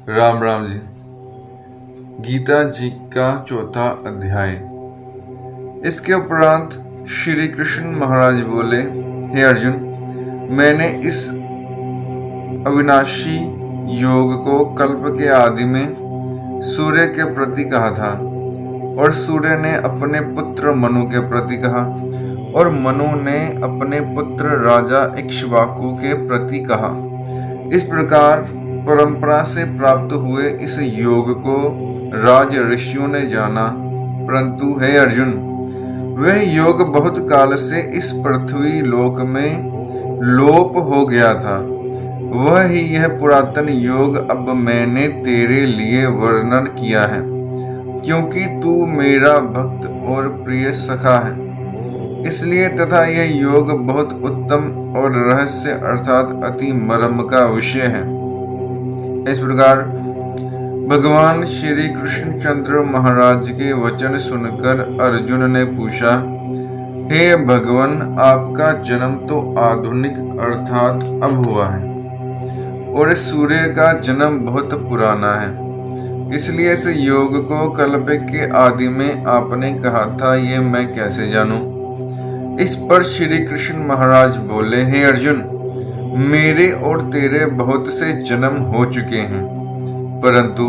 राम राम जी। गीता जी का चौथा अध्याय। इसके उपरांत श्री कृष्ण महाराज बोले, हे अर्जुन, मैंने इस अविनाशी योग को कल्प के आदि में सूर्य के प्रति कहा था, और सूर्य ने अपने पुत्र मनु के प्रति कहा, और मनु ने अपने पुत्र राजा इक्ष्वाकु के प्रति कहा। इस प्रकार परंपरा से प्राप्त हुए इस योग को राज ऋषियों ने जाना, परंतु हे अर्जुन, वह योग बहुत काल से इस पृथ्वी लोक में लोप हो गया था। वह ही यह पुरातन योग अब मैंने तेरे लिए वर्णन किया है, क्योंकि तू मेरा भक्त और प्रिय सखा है, इसलिए तथा यह योग बहुत उत्तम और रहस्य अर्थात अति मर्म का विषय है। इस प्रकार भगवान श्री कृष्णचंद्र महाराज के वचन सुनकर अर्जुन ने पूछा, हे भगवान, आपका जन्म तो आधुनिक अर्थात अब हुआ है, और सूर्य का जन्म बहुत पुराना है, इसलिए इस योग को कल्प के आदि में आपने कहा था, ये मैं कैसे जानूं? इस पर श्री कृष्ण महाराज बोले, हे अर्जुन, मेरे और तेरे बहुत से जन्म हो चुके हैं, परंतु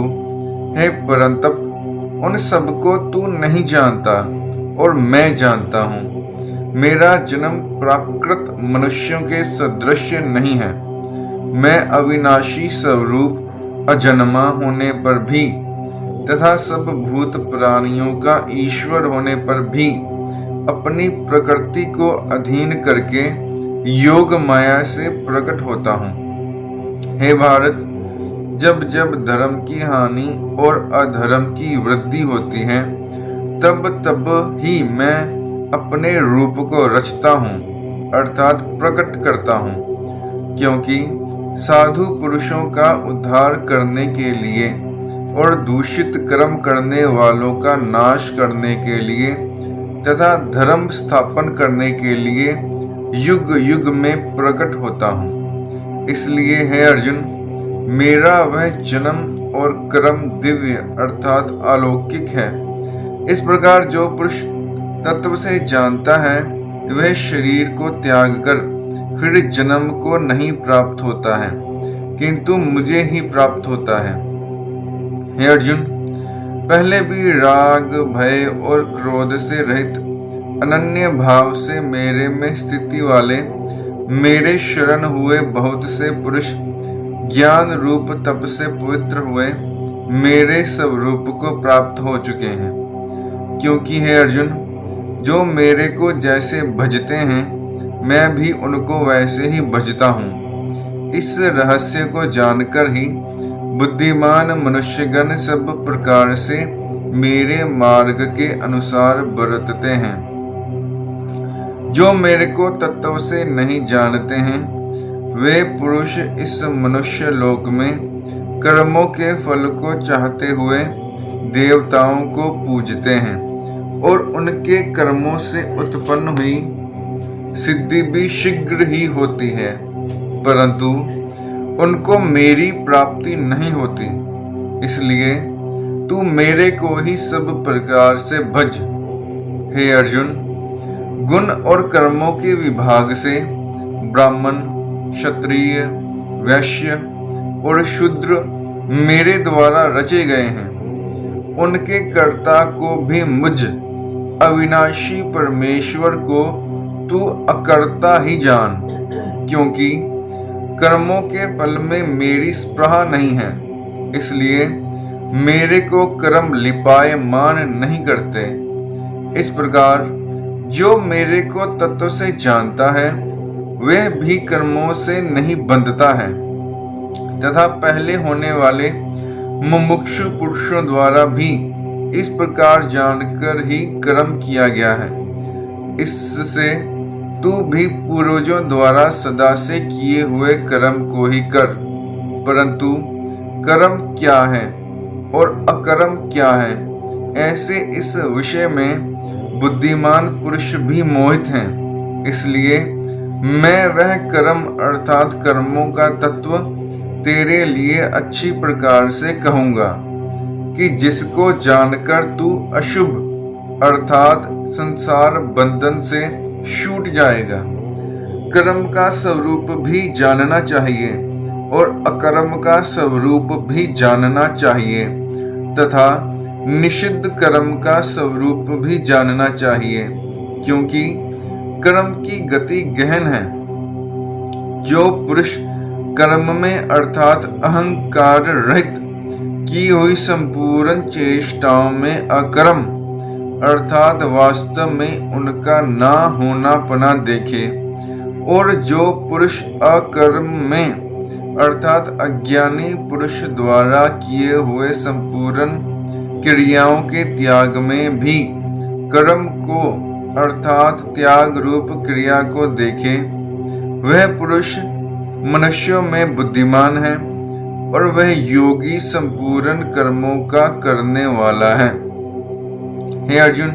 हे परंतप, उन सबको तू नहीं जानता और मैं जानता हूँ। मेरा जन्म प्राकृत मनुष्यों के सदृश नहीं है। मैं अविनाशी स्वरूप अजन्मा होने पर भी तथा सब भूत प्राणियों का ईश्वर होने पर भी अपनी प्रकृति को अधीन करके योग माया से प्रकट होता हूँ। हे भारत, जब जब धर्म की हानि और अधर्म की वृद्धि होती है, तब तब ही मैं अपने रूप को रचता हूँ अर्थात प्रकट करता हूँ, क्योंकि साधु पुरुषों का उद्धार करने के लिए और दूषित कर्म करने वालों का नाश करने के लिए तथा धर्म स्थापन करने के लिए युग युग में प्रकट होता हूँ। इसलिए हे अर्जुन, मेरा वह जन्म और कर्म दिव्य अर्थात अलौकिक है। इस प्रकार जो पुरुष तत्व से जानता है, वह शरीर को त्याग कर फिर जन्म को नहीं प्राप्त होता है, किंतु मुझे ही प्राप्त होता है। हे अर्जुन, पहले भी राग, भय और क्रोध से रहित अनन्य भाव से मेरे में स्थिति वाले मेरे शरण हुए बहुत से पुरुष ज्ञान रूप तप से पवित्र हुए मेरे स्वरूप को प्राप्त हो चुके हैं। क्योंकि हे अर्जुन, जो मेरे को जैसे भजते हैं, मैं भी उनको वैसे ही भजता हूँ। इस रहस्य को जानकर ही बुद्धिमान मनुष्यगण सब प्रकार से मेरे मार्ग के अनुसार बरतते हैं। जो मेरे को तत्व से नहीं जानते हैं, वे पुरुष इस मनुष्य लोक में कर्मों के फल को चाहते हुए देवताओं को पूजते हैं, और उनके कर्मों से उत्पन्न हुई सिद्धि भी शीघ्र ही होती है, परंतु उनको मेरी प्राप्ति नहीं होती। इसलिए तू मेरे को ही सब प्रकार से भज। हे अर्जुन, गुण और कर्मों के विभाग से ब्राह्मण, क्षत्रिय, वैश्य और शूद्र मेरे द्वारा रचे गए हैं। उनके कर्ता को भी मुझ अविनाशी परमेश्वर को तू अकर्ता ही जान, क्योंकि कर्मों के फल में मेरी स्पृहा नहीं है, इसलिए मेरे को कर्म लिपायमान नहीं करते। इस प्रकार जो मेरे को तत्व से जानता है, वह भी कर्मों से नहीं बंधता है, तथा पहले होने वाले मुमुक्षु पुरुषों द्वारा भी इस प्रकार जानकर ही कर्म किया गया है। इससे तू भी पूर्वजों द्वारा सदा से किए हुए कर्म को ही कर। परंतु कर्म क्या है और अकर्म क्या है, ऐसे इस विषय में बुद्धिमान पुरुष भी मोहित हैं। इसलिए मैं वह कर्म अर्थात कर्मों का तत्व तेरे लिए अच्छी प्रकार से कहूँगा कि जिसको जानकर तू अशुभ अर्थात संसार बंधन से छूट जाएगा। कर्म का स्वरूप भी जानना चाहिए और अकर्म का स्वरूप भी जानना चाहिए तथा निषिद्ध कर्म का स्वरूप भी जानना चाहिए, क्योंकि कर्म की गति गहन है। जो पुरुष कर्म में अर्थात अहंकार रहित की हुई संपूर्ण चेष्टाओं में अकर्म अर्थात वास्तव में उनका ना होना पना देखे, और जो पुरुष अकर्म में अर्थात अज्ञानी पुरुष द्वारा किए हुए संपूर्ण क्रियाओं के त्याग में भी कर्म को अर्थात त्याग रूप क्रिया को देखे, वह पुरुष मनुष्यों में बुद्धिमान है और वह योगी संपूर्ण कर्मों का करने वाला है। हे अर्जुन,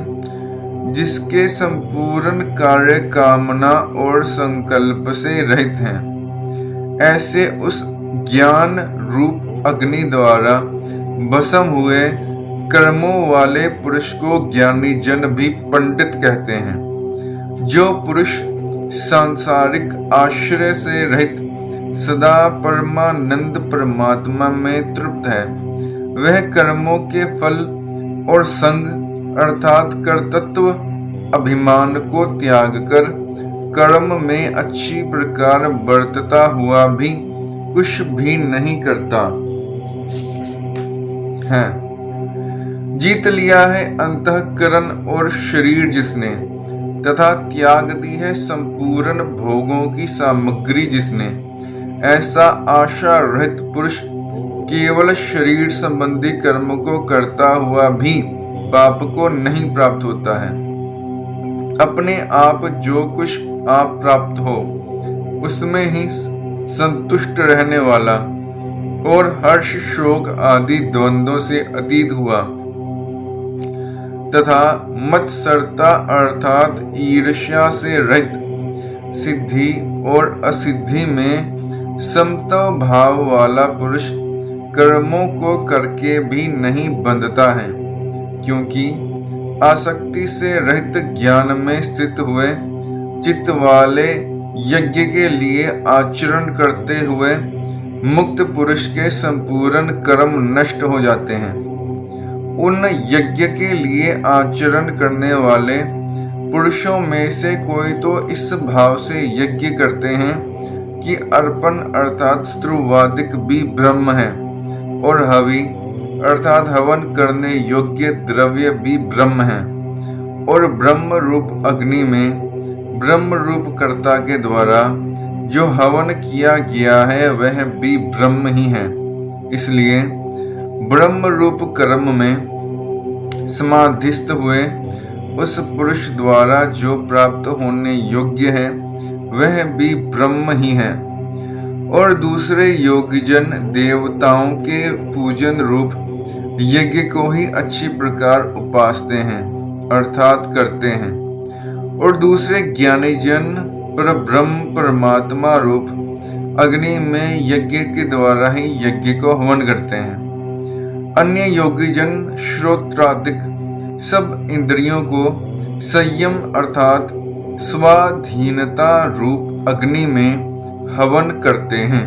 जिसके संपूर्ण कार्य कामना और संकल्प से रहित हैं, ऐसे उस ज्ञान रूप अग्नि द्वारा भस्म हुए कर्मों वाले पुरुष को ज्ञानी जन भी पंडित कहते हैं। जो पुरुष सांसारिक आश्रय से रहित सदा परमानंद परमात्मा में तृप्त है, वह कर्मों के फल और संग अर्थात कर्तृत्व अभिमान को त्याग कर कर्म में अच्छी प्रकार बरतता हुआ भी कुछ भी नहीं करता है। जीत लिया है अंतःकरण और शरीर जिसने, तथा त्याग दी है संपूर्ण भोगों की सामग्री जिसने, ऐसा आशा रहित पुरुष केवल शरीर संबंधी कर्म को करता हुआ भी पाप को नहीं प्राप्त होता है। अपने आप जो कुछ आप प्राप्त हो उसमें ही संतुष्ट रहने वाला और हर्ष शोक आदि द्वंद्वों से अतीत हुआ तथा मत्सरता अर्थात ईर्ष्या से रहित सिद्धि और असिद्धि में समत्व भाव वाला पुरुष कर्मों को करके भी नहीं बंधता है, क्योंकि आसक्ति से रहित ज्ञान में स्थित हुए चित्त वाले यज्ञ के लिए आचरण करते हुए मुक्त पुरुष के संपूर्ण कर्म नष्ट हो जाते हैं। उन यज्ञ के लिए आचरण करने वाले पुरुषों में से कोई तो इस भाव से यज्ञ करते हैं कि अर्पण अर्थात स्त्रुवादिक भी ब्रह्म है और हवि अर्थात हवन करने योग्य द्रव्य भी ब्रह्म है, और ब्रह्म रूप अग्नि में ब्रह्म रूप कर्ता के द्वारा जो हवन किया गया है वह भी ब्रह्म ही है। इसलिए ब्रह्म रूप कर्म में समाधिस्थ हुए उस पुरुष द्वारा जो प्राप्त होने योग्य है वह भी ब्रह्म ही है, और दूसरे योगीजन देवताओं के पूजन रूप यज्ञ को ही अच्छी प्रकार उपासते हैं अर्थात करते हैं, और दूसरे ज्ञानी जन पर ब्रह्म परमात्मा रूप अग्नि में यज्ञ के द्वारा ही यज्ञ को हवन करते हैं। अन्य योगी जन श्रोत्रादिक सब इंद्रियों को संयम अर्थात स्वाधीनता रूप अग्नि में हवन करते हैं,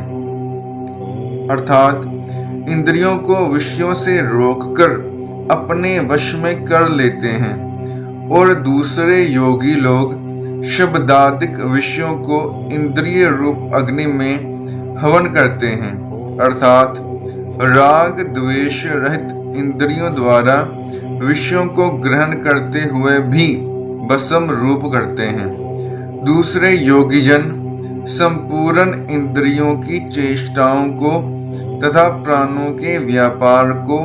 अर्थात इंद्रियों को विषयों से रोककर अपने वश में कर लेते हैं, और दूसरे योगी लोग शब्दादिक विषयों को इंद्रिय रूप अग्नि में हवन करते हैं, अर्थात राग द्वेष रहित इंद्रियों द्वारा विषयों को ग्रहण करते हुए भी भस्म रूप करते हैं। दूसरे योगीजन संपूर्ण इंद्रियों की चेष्टाओं को तथा प्राणों के व्यापार को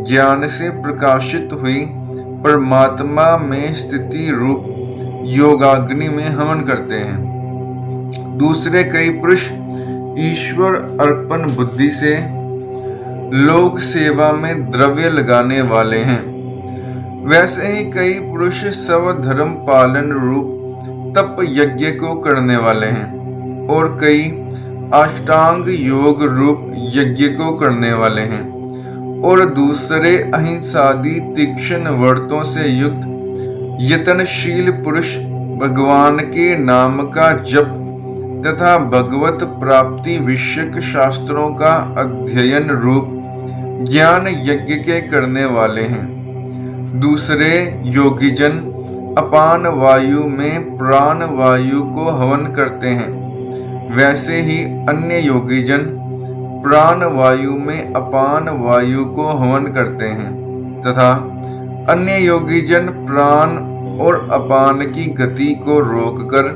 ज्ञान से प्रकाशित हुई परमात्मा में स्थिति रूप योगाग्नि में हवन करते हैं। दूसरे कई पुरुष ईश्वर अर्पण बुद्धि से लोक सेवा में द्रव्य लगाने वाले हैं। वैसे ही कई पुरुष स्वधर्म पालन रूप तप यज्ञ को करने वाले हैं, और कई अष्टांग योग रूप यज्ञ को करने वाले हैं, और दूसरे अहिंसादि तीक्ष्ण व्रतों से युक्त यत्नशील पुरुष भगवान के नाम का जप तथा भगवत प्राप्ति विषयक शास्त्रों का अध्ययन रूप ज्ञान यज्ञ के करने वाले हैं। दूसरे योगीजन अपान वायु में प्राण वायु को हवन करते हैं, वैसे ही अन्य योगीजन प्राण वायु में अपान वायु को हवन करते हैं, तथा अन्य योगीजन प्राण और अपान की गति को रोककर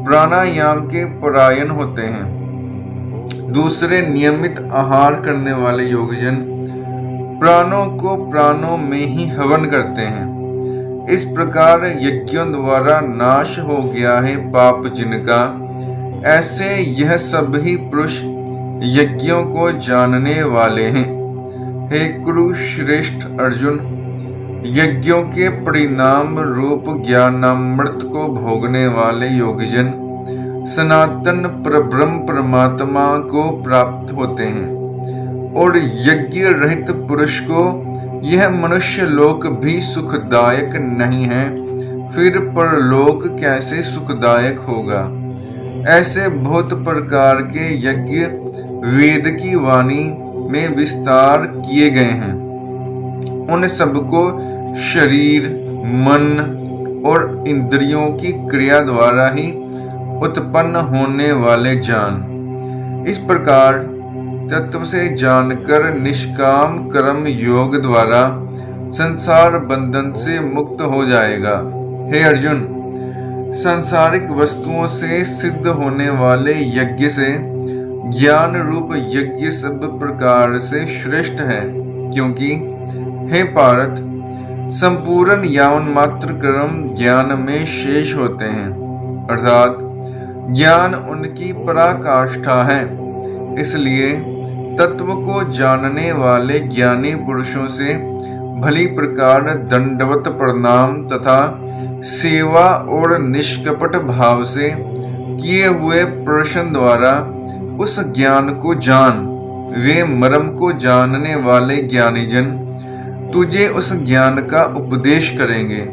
प्राणायाम के परायण होते हैं। दूसरे नियमित आहार करने वाले योगीजन प्राणों को प्राणों में ही हवन करते हैं। इस प्रकार यज्ञों द्वारा नाश हो गया है पाप जिनका, ऐसे यह सभी पुरुष यज्ञों को जानने वाले हैं। हे कुरुश्रेष्ठ अर्जुन, यज्ञों के परिणाम रूप ज्ञानामृत को भोगने वाले योगीजन सनातन परब्रह्म परमात्मा को प्राप्त होते हैं, और यज्ञ रहित पुरुष को यह मनुष्य लोक भी सुखदायक नहीं है, फिर परलोक कैसे सुखदायक होगा। ऐसे बहुत प्रकार के यज्ञ वेद की वाणी में विस्तार किए गए हैं। उन सबको शरीर, मन और इंद्रियों की क्रिया द्वारा ही उत्पन्न होने वाले जान। इस प्रकार तत्व से जानकर निष्काम कर्म योग द्वारा संसार बंधन से मुक्त हो जाएगा। हे अर्जुन, सांसारिक वस्तुओं से सिद्ध होने वाले यज्ञ से ज्ञान रूप यज्ञ सब प्रकार से श्रेष्ठ है, क्योंकि हे पार्थ, संपूर्ण यावन मात्र कर्म ज्ञान में शेष होते हैं, अर्थात ज्ञान उनकी पराकाष्ठा है। इसलिए तत्व को जानने वाले ज्ञानी पुरुषों से भली प्रकार दंडवत प्रणाम तथा सेवा और निष्कपट भाव से किए हुए प्रश्न द्वारा उस ज्ञान को जान। वे मर्म को जानने वाले ज्ञानीजन तुझे उस ज्ञान का उपदेश करेंगे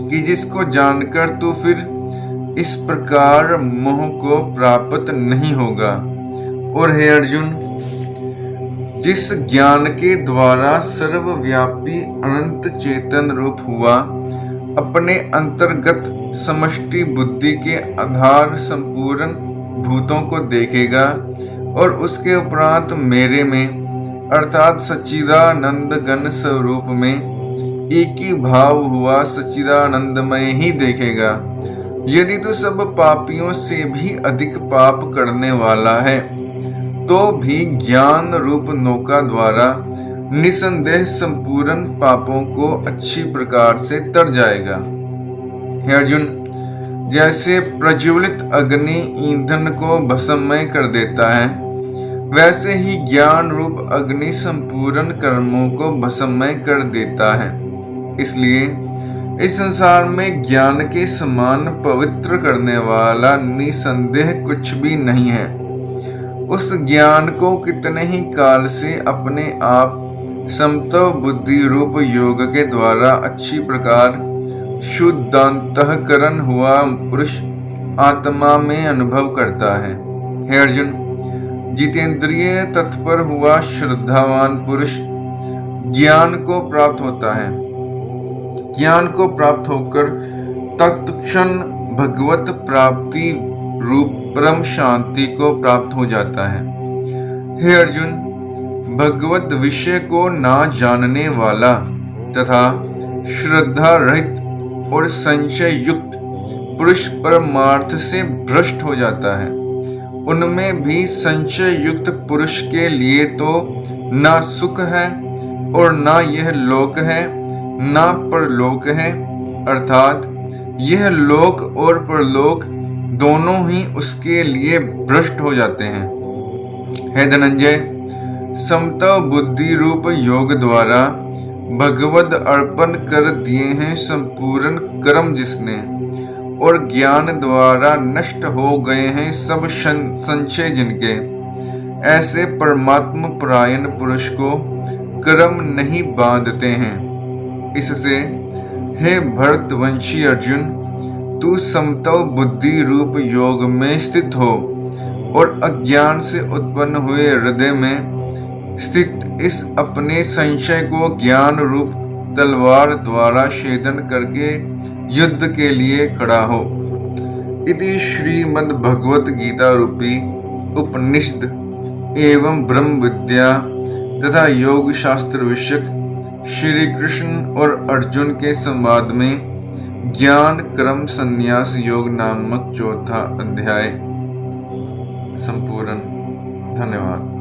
कि जिसको जानकर तू फिर इस प्रकार मोह को प्राप्त नहीं होगा। और हे अर्जुन, जिस ज्ञान के द्वारा सर्वव्यापी अनंत चेतन रूप हुआ अपने अंतर्गत समष्टि बुद्धि के आधार संपूर्ण भूतों को देखेगा, और उसके उपरांत मेरे में अर्थात सच्चिदानंद घन स्वरूप में एक ही भाव हुआ सच्चिदानंदमय ही देखेगा। यदि तू सब पापियों से भी अधिक पाप करने वाला है, तो भी ज्ञान रूप नौका द्वारा निसंदेह संपूर्ण पापों को अच्छी प्रकार से तर जाएगा। हे अर्जुन, जैसे प्रज्वलित अग्नि ईंधन को भस्ममय कर देता है, वैसे ही ज्ञान रूप अग्नि संपूर्ण कर्मों को भस्ममय कर देता है। इसलिए इस संसार में ज्ञान के समान पवित्र करने वाला निसंदेह कुछ भी नहीं है। उस ज्ञान को कितने ही काल से अपने आप समत्व बुद्धि रूप योग के द्वारा अच्छी प्रकार शुद्धांतःकरण हुआ पुरुष आत्मा में अनुभव करता है। हे अर्जुन, जितेंद्रिय तत्पर हुआ श्रद्धावान पुरुष ज्ञान को प्राप्त होता है। ज्ञान को प्राप्त होकर तत्क्षण भगवत प्राप्ति रूप परम शांति को प्राप्त हो जाता है। हे अर्जुन, भगवत विषय को ना जानने वाला तथा श्रद्धा रहित और संशय युक्त पुरुष परमार्थ से भ्रष्ट हो जाता है। उनमें भी संशय युक्त पुरुष के लिए तो ना सुख है और ना यह लोक है, ना परलोक है, अर्थात यह लोक और परलोक दोनों ही उसके लिए भ्रष्ट हो जाते हैं। हे धनंजय, समता बुद्धि रूप योग द्वारा भगवद अर्पण कर दिए हैं संपूर्ण कर्म जिसने, और ज्ञान द्वारा नष्ट हो गए हैं सब संशय जिनके। ऐसे परमात्म परायण पुरुष को कर्म नहीं बांधते हैं। इससे हे भरतवंशी अर्जुन, तू समतव बुद्धि रूप योग में स्थित हो और अज्ञान से उत्पन्न हुए हृदय में स्थित इस अपने संशय को ज्ञान रूप तलवार द्वारा छेदन करके युद्ध के लिए खड़ा हो। इति श्रीमद् भगवत गीता रूपी उपनिषद एवं ब्रह्म विद्या तथा योग शास्त्र विषयक श्री कृष्ण और अर्जुन के संवाद में ज्ञान कर्म संन्यास योग नामक चौथा अध्याय संपूर्ण। धन्यवाद।